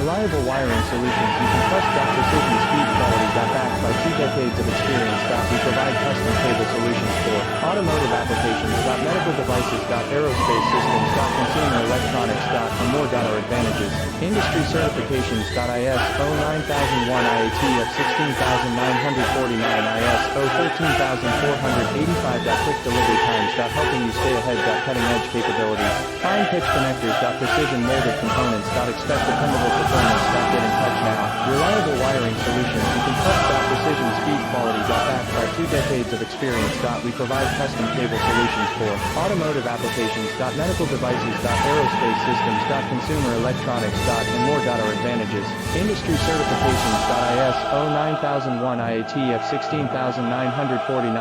Reliable wiring solutions you can trust. Precision, speed, quality. Backed by 2 decades of experience. We provide custom cable solutions for automotive applications. Medical devices. Aerospace systems. Consumer electronics. And more. Our advantages. Industry certifications. ISO 9001 IATF 16949 ISO 13485. Quick delivery times. Helping you stay ahead. Cutting edge capabilities. Fine pitch connectors. Precision molded components. Expect dependable performance. Get in touch now. Reliable wiring solutions you can trust. Precision, speed, quality. Backed by 2 decades of experience. We provide custom cable solutions for automotive applications. Medical devices. Aerospace systems. Consumer electronics. And more. Our advantages. Industry certifications. ISO 9001 IATF 16949